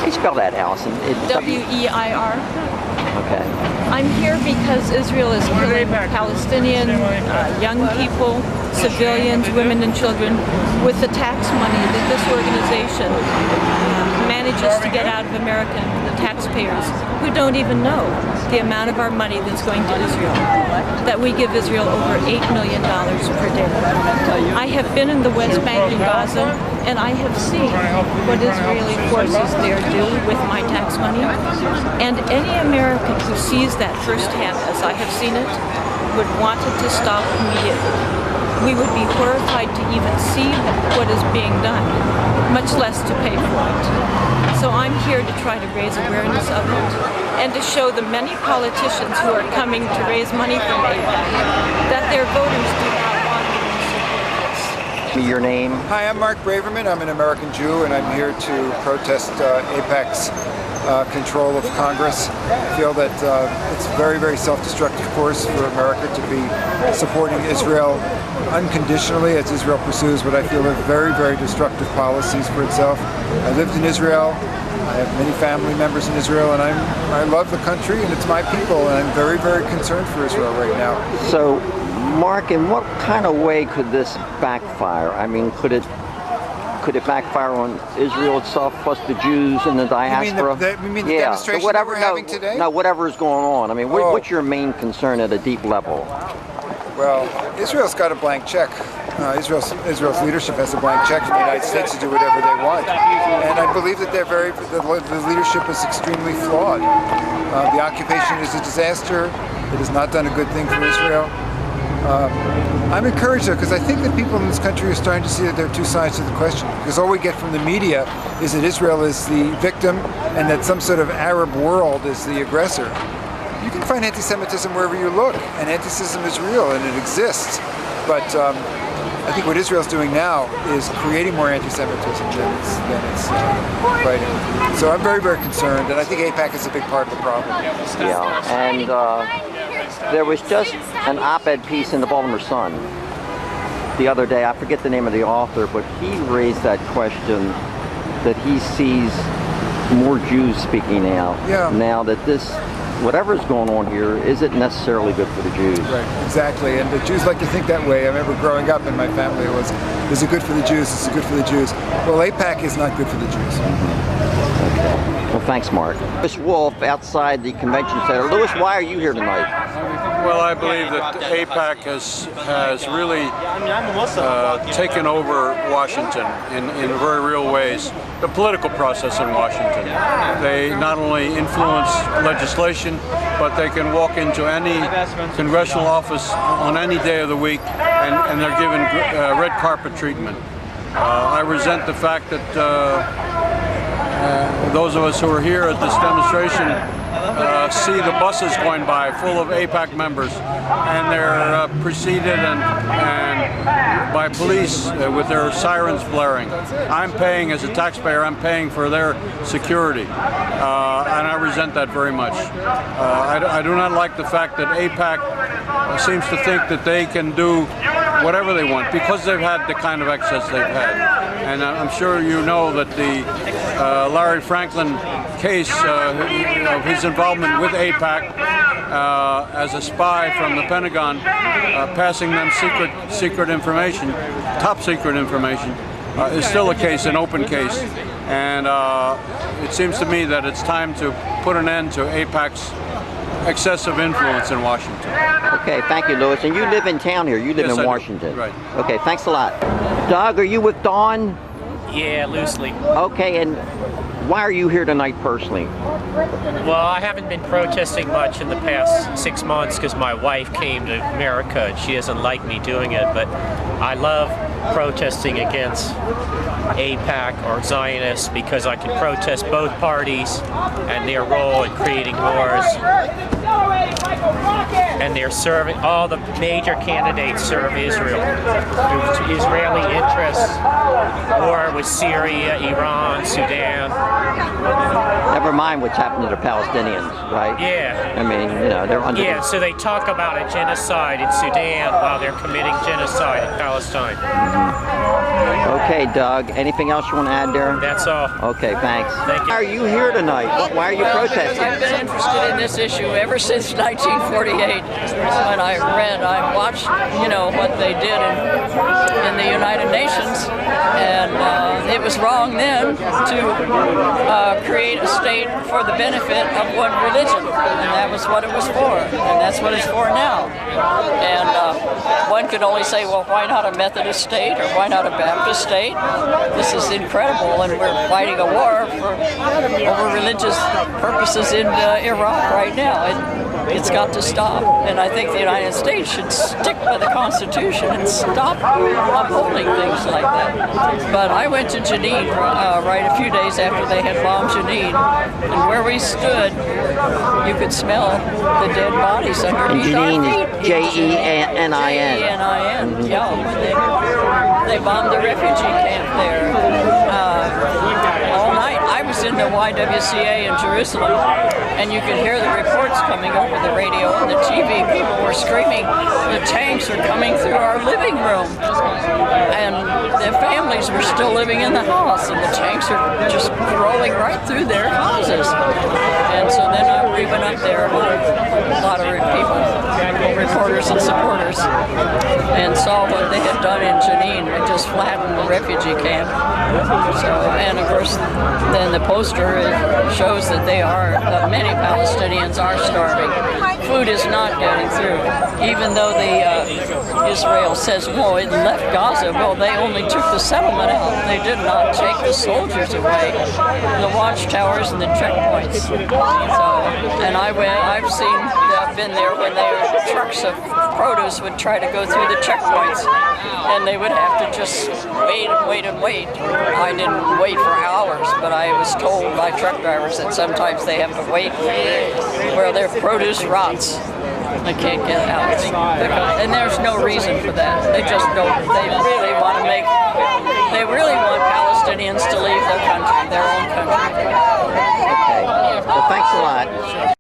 How do you spell that, Alison? W-E-I-R. Okay. I'm here because Israel is killing Palestinian young people, civilians, women and children with the tax money that this organization manages to get out of American taxpayers who don't even know the amount of our money that's going to Israel. That we give Israel over $8 million per day. I have been in the West Bank and Gaza, and I have seen what Israeli forces there do with my tax money. And any American who sees that firsthand, as I have seen it, would want it to stop immediately. We would be horrified to even see what is being done, much less to pay for it. So I'm here to try to raise awareness of it and to show the many politicians who are coming to raise money from AIPAC that their voters do not want them to support this. Your name? Hi, I'm Mark Braverman. I'm an American Jew, and I'm here to protest AIPAC's control of Congress. I feel that it's very, very self-destructive course for America to be supporting Israel unconditionally as Israel pursues what I feel are very, very destructive policies for itself. I lived in Israel. I have many family members in Israel, and I love the country and it's my people, and I'm very, very concerned for Israel right now. So, Mark, in what kind of way could this backfire? I mean, could it backfire on Israel itself, plus the Jews and the diaspora? You mean the demonstration that we're having today? No, whatever is going on. I mean, what's your main concern at a deep level? Well, Israel's got a blank check. Israel's leadership has a blank check from the United States to do whatever they want. And I believe that the leadership is extremely flawed. The occupation is a disaster. It has not done a good thing for Israel. I'm encouraged though, because I think that people in this country are starting to see that there are two sides to the question. Because all we get from the media is that Israel is the victim and that some sort of Arab world is the aggressor. You can find anti-Semitism wherever you look, and anti-Semitism is real and it exists. But I think what Israel's doing now is creating more anti-Semitism than it's fighting. So I'm very, very concerned, and I think AIPAC is a big part of the problem. Yeah, and there was just an op-ed piece in the Baltimore Sun the other day. I forget the name of the author, but he raised that question that he sees more Jews speaking out now that this, whatever's going on here, isn't necessarily good for the Jews. Right, exactly, and the Jews like to think that way. I remember growing up in my family, it was, is it good for the Jews, is it good for the Jews? Well, AIPAC is not good for the Jews. Okay. Well, thanks, Mark. Lewis Wolf outside the convention center. Lewis, why are you here tonight? Well, I believe that AIPAC has really taken over Washington in very real ways, the political process in Washington. They not only influence legislation, but they can walk into any congressional office on any day of the week and they're given red carpet treatment. I resent the fact that those of us who are here at this demonstration see the buses going by full of AIPAC members, and they're preceded and by police with their sirens blaring. I'm paying, as a taxpayer, I'm paying for their security, and I resent that very much. I do not like the fact that AIPAC seems to think that they can do whatever they want because they've had the kind of access they've had. And I'm sure you know that the Larry Franklin case of his involvement with AIPAC as a spy from the Pentagon, passing them secret information, top secret information, is still a case, an open case. And it seems to me that it's time to put an end to AIPAC's excessive influence in Washington. Okay, thank you, Lewis. And you live in town here. You live in Washington. Right. Okay, thanks a lot. Doug, are you with Dawn? Yeah, loosely. Okay, and why are you here tonight personally? Well, I haven't been protesting much in the past 6 months because my wife came to America and she doesn't like me doing it, but I love protesting against AIPAC or Zionists because I can protest both parties and their role in creating wars. And they're serving, all the major candidates serve Israel. Israeli interests, war with Syria, Iran, Sudan. never mind what's happened to the Palestinians, right? Yeah. I mean, you know, they're under. Yeah, so they talk about a genocide in Sudan while they're committing genocide in Palestine. Okay, Doug. Anything else you want to add there? That's all. Okay, thanks. Thank you. Why are you here tonight? Why are you protesting? I've been interested in this issue ever since 1948 when I watched, you know, what they did in the United Nations, and it was wrong then to create a state for the benefit of one religion, and that was what it was for, and that's what it's for now. And one could only say, well, why not a Methodist state or why not a Baptist state? This is incredible, and we're fighting a war over religious purposes in Iraq right now. It's got to stop, and I think the United States should stick by the Constitution and stop upholding things like that. But I went to Jenin right a few days after they had bombed Jenin, and where we stood, you could smell the dead bodies underneath our feet. Jenin. Jenin, yeah. They bombed the refugee camp there all night. I was in the YWCA in Jerusalem, and you could hear the reports coming over the radio and the TV. People were screaming, the tanks are coming through our living room. And the families were still living in the house, and the tanks are just rolling right through their houses. And so then we went up there, a lot of people, reporters and supporters, and saw what they had done in Jenin. They just flattened the refugee camp. So, and of course, then the poster shows that many Palestinians are starving. Food is not getting through. Even though Israel says, well, it left Gaza, well, they only took the settlement out. They did not take the soldiers away, the watchtowers and the checkpoints. So, and I've been there when trucks of produce would try to go through the checkpoints, and they would have to just wait and wait and wait. I didn't wait for hours, but I was told by truck drivers that sometimes they have to wait where their produce rots. They can't get out. And there's no reason for that. They just don't. They really want Palestinians to leave their country, their own country. Okay. Well, thanks a lot.